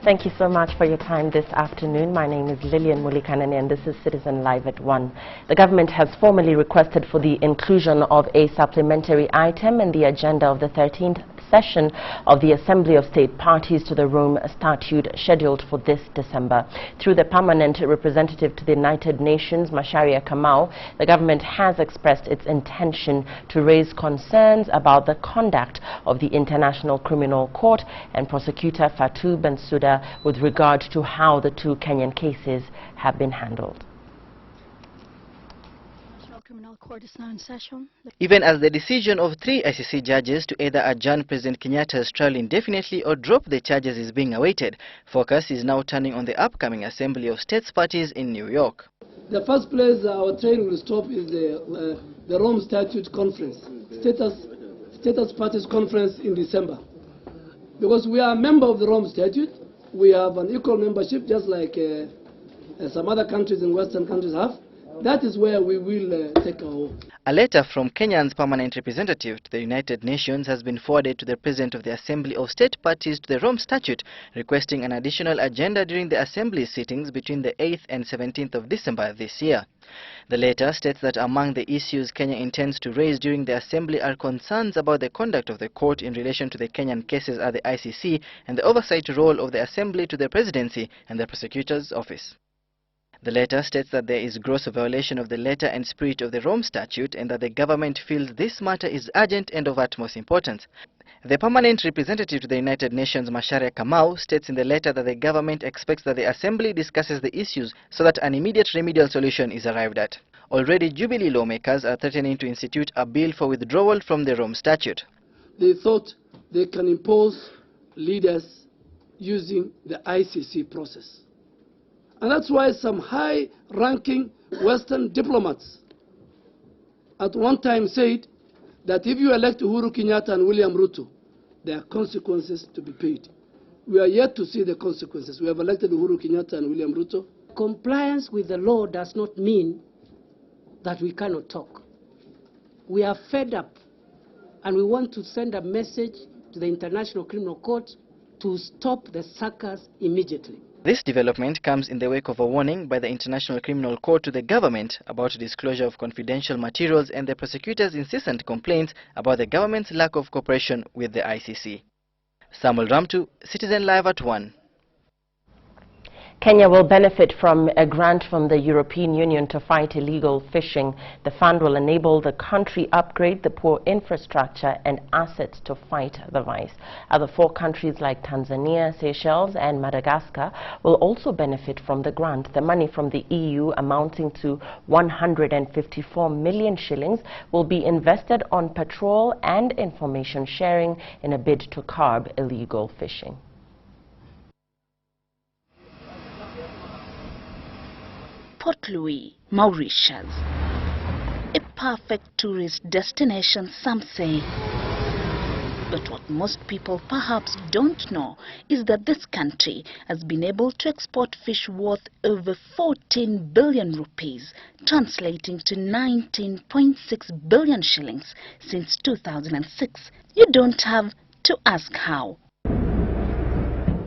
Thank you so much for your time this afternoon. My name is Lillian Mulikanani and this is Citizen Live at 1. The government has formally requested for the inclusion of a supplementary item in the agenda of the 13th session of the Assembly of State Parties to the Rome Statute scheduled for this December. Through the permanent representative to the United Nations, Marsabit, the government has expressed its intention to raise concerns about the conduct of the International Criminal Court and prosecutor Fatou Bensouda with regard to how the two Kenyan cases have been handled. Criminal Court is now in session. Even as the decision of 3 ICC judges to either adjourn President Kenyatta's trial indefinitely or drop the charges is being awaited, focus is now turning on the upcoming Assembly of States Parties in New York. The first place our train will stop is the Rome Statute Conference, Status Parties Conference in December. Because we are a member of the Rome Statute, we have an equal membership just like some other countries in Western countries have. That is where we will take our home. A letter from Kenya's permanent representative to the United Nations has been forwarded to the President of the Assembly of State Parties to the Rome Statute, requesting an additional agenda during the Assembly sittings between the 8th and 17th of December this year. The letter states that among the issues Kenya intends to raise during the Assembly are concerns about the conduct of the court in relation to the Kenyan cases at the ICC and the oversight role of the Assembly to the Presidency and the Prosecutor's Office. The letter states that there is gross violation of the letter and spirit of the Rome Statute and that the government feels this matter is urgent and of utmost importance. The permanent representative to the United Nations, Marsabit, states in the letter that the government expects that the Assembly discusses the issues so that an immediate remedial solution is arrived at. Already, Jubilee lawmakers are threatening to institute a bill for withdrawal from the Rome Statute. They thought they can impose leaders using the ICC process. And that's why some high-ranking Western diplomats at one time said that if you elect Uhuru Kenyatta and William Ruto, there are consequences to be paid. We are yet to see the consequences. We have elected Uhuru Kenyatta and William Ruto. Compliance with the law does not mean that we cannot talk. We are fed up, and we want to send a message to the International Criminal Court to stop the suckers immediately. This development comes in the wake of a warning by the International Criminal Court to the government about disclosure of confidential materials and the prosecutor's incessant complaints about the government's lack of cooperation with the ICC. Samuel Ramtu, Citizen Live at 1. Kenya will benefit from a grant from the European Union to fight illegal fishing. The fund will enable the country upgrade the poor infrastructure and assets to fight the vice. Other 4 countries like Tanzania, Seychelles and Madagascar will also benefit from the grant. The money from the EU, amounting to 154 million shillings, will be invested on patrol and information sharing in a bid to curb illegal fishing. Port Louis, Mauritius. A perfect tourist destination, some say. But what most people perhaps don't know is that this country has been able to export fish worth over 14 billion rupees, translating to 19.6 billion shillings since 2006. You don't have to ask how.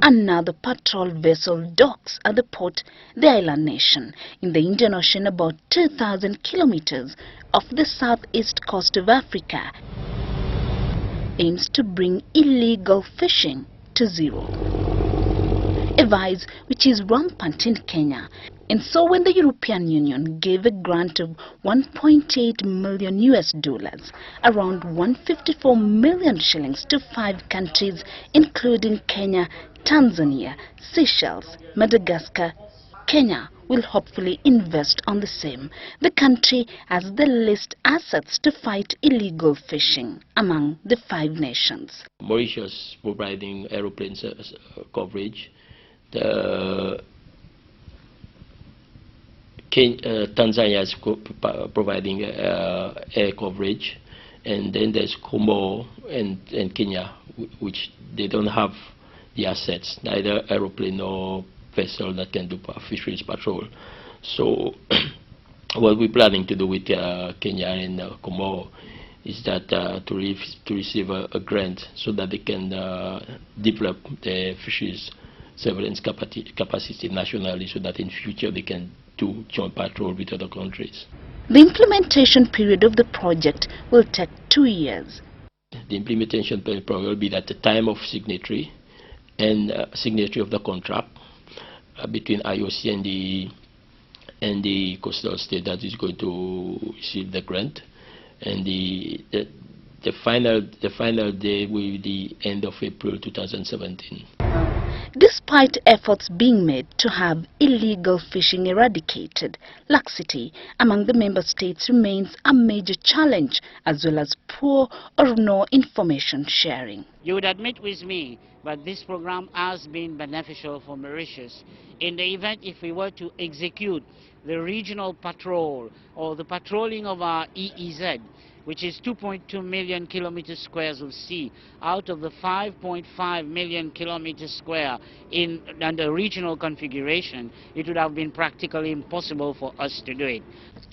Another patrol vessel docks at the port, the island nation, in the Indian Ocean, about 2,000 kilometers off the southeast coast of Africa, aims to bring illegal fishing to zero. A vice which is rampant in Kenya. And so when the European Union gave a grant of $1.8 million, around 154 million shillings to 5 countries, including Kenya, Tanzania, Seychelles, Madagascar, Kenya will hopefully invest on the same. The country has the least assets to fight illegal fishing among the 5 nations. Mauritius providing aeroplane coverage. Tanzania is providing air coverage, and then there's Comoro and Kenya, which they don't have the assets, neither aeroplane nor vessel that can do fisheries patrol. So what we're planning to do with Kenya and Comoro is that to receive a grant so that they can develop the fisheries surveillance capacity nationally so that in future they can do joint patrol with other countries. The implementation period of the project will take 2 years. The implementation period will be at the time of signatory and signatory of the contract between IOC and the coastal state that is going to receive the grant, and the final day will be the end of April 2017. Despite efforts being made to have illegal fishing eradicated, laxity among the member states remains a major challenge, as well as poor or no information sharing. You would admit with me, but this program has been beneficial for Mauritius. In the event if we were to execute the regional patrol or the patrolling of our EEZ, which is 2.2 million kilometers squares of sea, out of the 5.5 million kilometers square in under regional configuration, it would have been practically impossible for us to do it.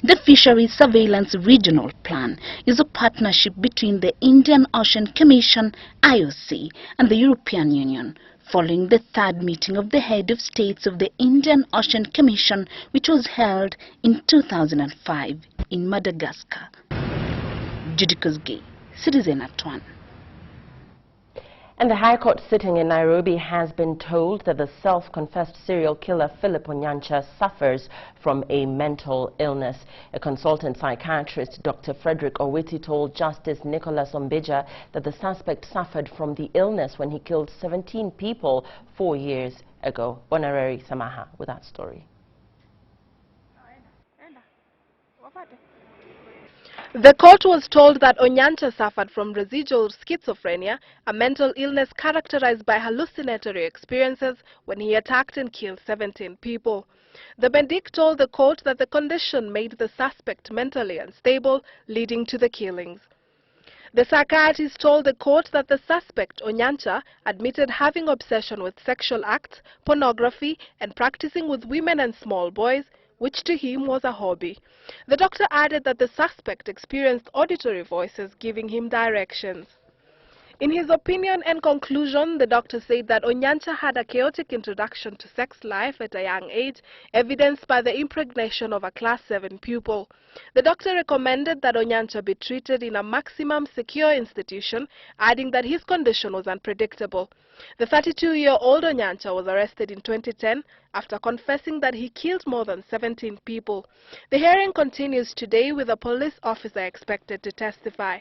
The Fisheries Surveillance Regional Plan is a partnership between the Indian Ocean Commission, IOC, and the European Union, following the third meeting of the head of states of the Indian Ocean Commission, which was held in 2005 in Madagascar. Judicus Citizen at 1. And the High Court sitting in Nairobi has been told that the self-confessed serial killer Philip Onyancha suffers from a mental illness. A consultant psychiatrist, Dr. Frederick Owiti, told Justice Nicholas Ombija that the suspect suffered from the illness when he killed 17 people 4 years ago. Bonareri Samaha with that story. The court was told that Onyancha suffered from residual schizophrenia, a mental illness characterized by hallucinatory experiences when he attacked and killed 17 people. The benedict told the court that the condition made the suspect mentally unstable, leading to the killings. The psychiatrist told the court that the suspect, Onyancha, admitted having obsession with sexual acts, pornography, and practicing with women and small boys, which to him was a hobby. The doctor added that the suspect experienced auditory voices giving him directions. In his opinion and conclusion, the doctor said that Onyancha had a chaotic introduction to sex life at a young age, evidenced by the impregnation of a Class 7 pupil. The doctor recommended that Onyancha be treated in a maximum secure institution, adding that his condition was unpredictable. The 32-year-old Onyancha was arrested in 2010 after confessing that he killed more than 17 people. The hearing continues today with a police officer expected to testify.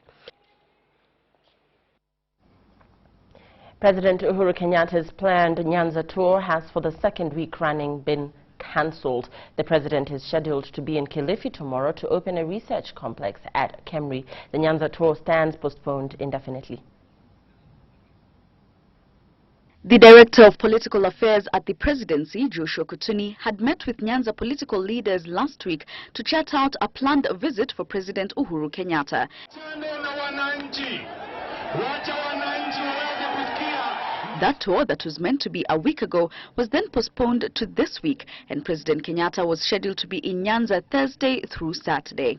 President Uhuru Kenyatta's planned Nyanza tour has for the second week running been cancelled. The president is scheduled to be in Kilifi tomorrow to open a research complex at Kemri. The Nyanza tour stands postponed indefinitely. The Director of Political Affairs at the Presidency, Joshua Kutuni, had met with Nyanza political leaders last week to chat out a planned visit for President Uhuru Kenyatta. That tour that was meant to be a week ago was then postponed to this week, and President Kenyatta was scheduled to be in Nyanza Thursday through Saturday.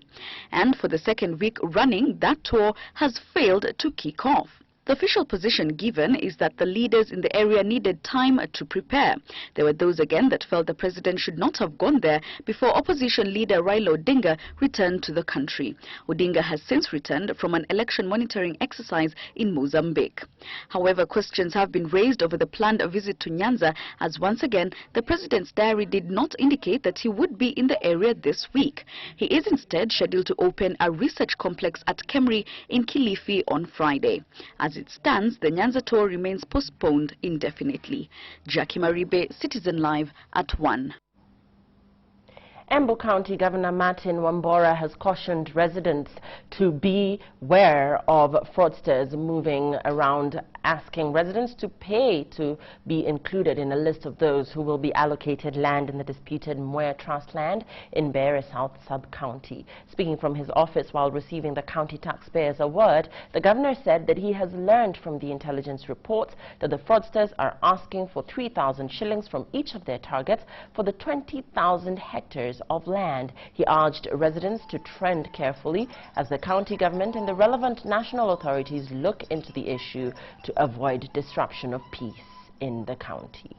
And for the second week running, that tour has failed to kick off. The official position given is that the leaders in the area needed time to prepare. There were those again that felt the president should not have gone there before opposition leader Raila Odinga returned to the country. Odinga has since returned from an election monitoring exercise in Mozambique. However, questions have been raised over the planned visit to Nyanza, as once again the president's diary did not indicate that he would be in the area this week. He is instead scheduled to open a research complex at Kemri in Kilifi on Friday. As it stands, the Nyanza tour remains postponed indefinitely. Jackie Maribe, Citizen Live at 1. Embu County Governor Martin Wambora has cautioned residents to beware of fraudsters moving around, asking residents to pay to be included in a list of those who will be allocated land in the disputed Mwea Trust land in Beira South Sub-County. Speaking from his office while receiving the County Taxpayers Award, the governor said that he has learned from the intelligence reports that the fraudsters are asking for 3,000 shillings from each of their targets for the 20,000 hectares of land. He urged residents to tread carefully as the county government and the relevant national authorities look into the issue to avoid disruption of peace in the county.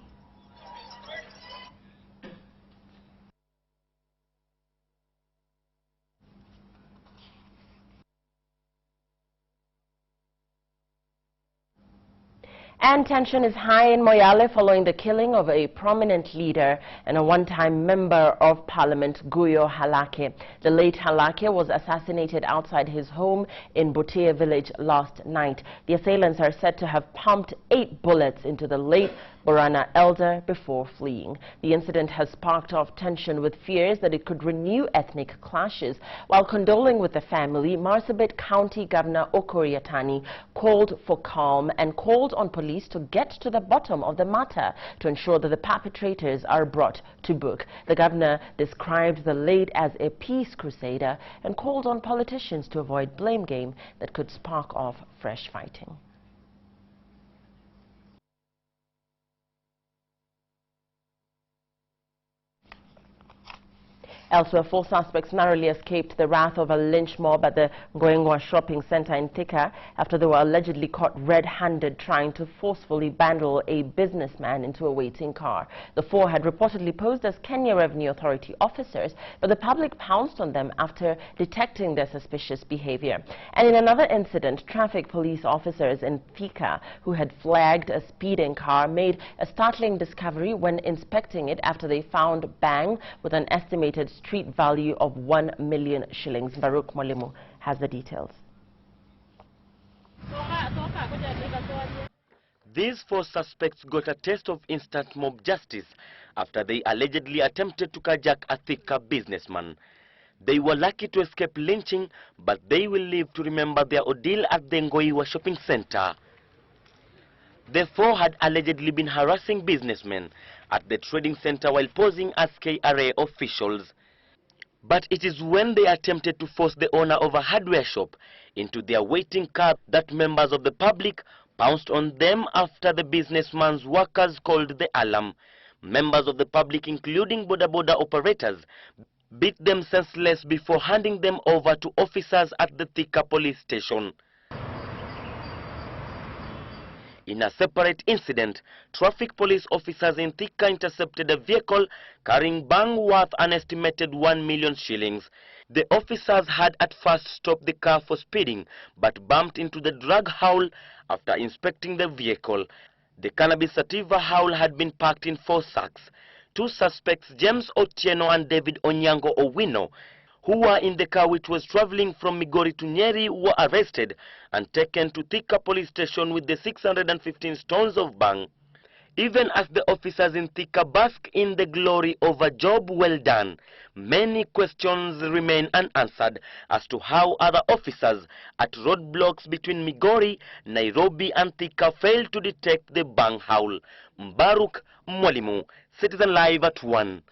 And tension is high in Moyale following the killing of a prominent leader and a one-time member of parliament, Guyo Halake. The late Halake was assassinated outside his home in Botea village last night. The assailants are said to have pumped 8 bullets into the late Borana elder before fleeing. The incident has sparked off tension with fears that it could renew ethnic clashes. While condoling with the family, Marsabit County Governor Okoriatani called for calm and called on police to get to the bottom of the matter to ensure that the perpetrators are brought to book. The governor described the late as a peace crusader and called on politicians to avoid blame game that could spark off fresh fighting. Elsewhere, 4 suspects narrowly escaped the wrath of a lynch mob at the Ngoengwa shopping center in Thika after they were allegedly caught red-handed trying to forcefully bundle a businessman into a waiting car. The 4 had reportedly posed as Kenya Revenue Authority officers, but the public pounced on them after detecting their suspicious behavior. And in another incident, traffic police officers in Thika who had flagged a speeding car made a startling discovery when inspecting it after they found bang with an estimated street value of 1 million shillings. Baruch Molimu has the details. These 4 suspects got a taste of instant mob justice after they allegedly attempted to carjack a Thika businessman. They were lucky to escape lynching, but they will live to remember their ordeal at the Ngoengwa shopping center. The 4 had allegedly been harassing businessmen at the trading center while posing as KRA officials. But it is when they attempted to force the owner of a hardware shop into their waiting car that members of the public pounced on them after the businessman's workers called the alarm. Members of the public, including boda operators, beat them senseless before handing them over to officers at the Thika police station. In a separate incident, traffic police officers in Thika intercepted a vehicle carrying bang worth an estimated 1 million shillings. The officers had at first stopped the car for speeding, but bumped into the drug howl after inspecting the vehicle. The cannabis sativa howl had been packed in 4 sacks. 2 suspects, James Otieno and David Onyango Owino, who were in the car which was traveling from Migori to Nyeri, were arrested and taken to Thika police station with the 615 stones of bang. Even as the officers in Thika bask in the glory of a job well done, many questions remain unanswered as to how other officers at roadblocks between Migori, Nairobi and Thika failed to detect the bang howl. Baruch Mwalimu, Citizen Live at 1.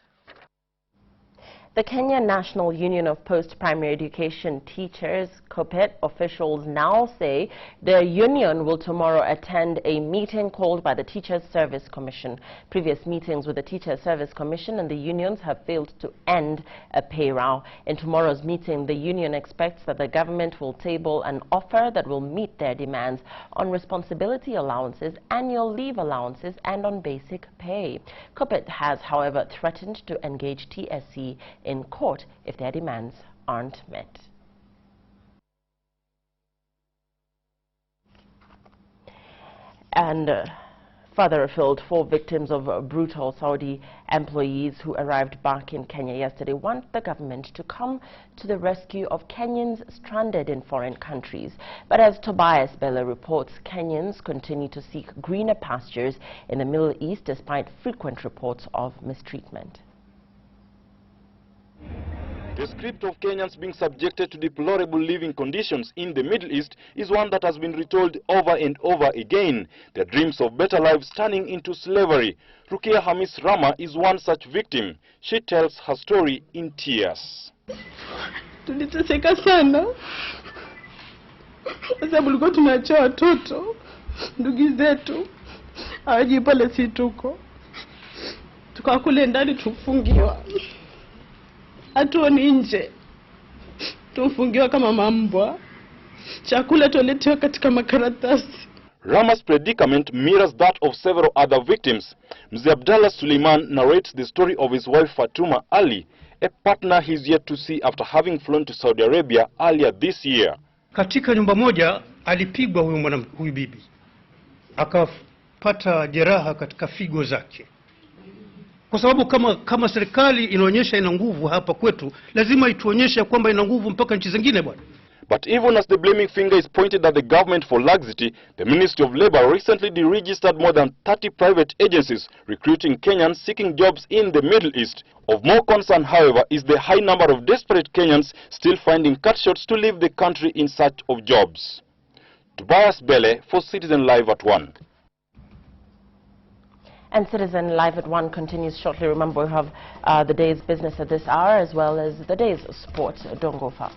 The Kenya National Union of Post-Primary Education Teachers, COPET, officials now say their union will tomorrow attend a meeting called by the Teachers Service Commission. Previous meetings with the Teachers Service Commission and the unions have failed to end a pay row. In tomorrow's meeting, the union expects that the government will table an offer that will meet their demands on responsibility allowances, annual leave allowances, and on basic pay. COPET has, however, threatened to engage TSC in court if their demands aren't met. And further afield, 4 victims of brutal Saudi employees who arrived back in Kenya yesterday want the government to come to the rescue of Kenyans stranded in foreign countries. But as Tobias Bello reports, Kenyans continue to seek greener pastures in the Middle East despite frequent reports of mistreatment. The script of Kenyans being subjected to deplorable living conditions in the Middle East is one that has been retold over and over again. Their dreams of better lives turning into slavery. Rukia Hamis Rama is one such victim. She tells her story in tears. Tuliteseka sana. Sasa bulikuwa tunaacha watoto, ndugu zetu, hawaji pale si tuko. Tukawa kule ndani tufungiwa. Hatuoni nje. Tumfungiwa kama mambwa. Chakula tuletewa katika makaratasi. Rama's predicament mirrors that of several other victims. Mzee Abdallah Suleiman narrates the story of his wife Fatuma Ali, a partner he's yet to see after having flown to Saudi Arabia earlier this year. Katika nyumba moja alipigwa huyu bibi. kupata jeraha katika figo zake. Kwa sababu kama serikali inaonyesha ina nguvu hapa kwetu, lazima ituonyeshe kwamba ina nguvu mpaka nchi zingine bwana. But even as the blaming finger is pointed at the government for laxity, the Ministry of Labour recently deregistered more than 30 private agencies recruiting Kenyans seeking jobs in the Middle East. Of more concern, however, is the high number of desperate Kenyans still finding cutshots to leave the country in search of jobs. Tobias Bele for Citizen Live at 1. And Citizen Live at 1 continues shortly. Remember, we have the day's business at this hour as well as the day's sports. Don't go far.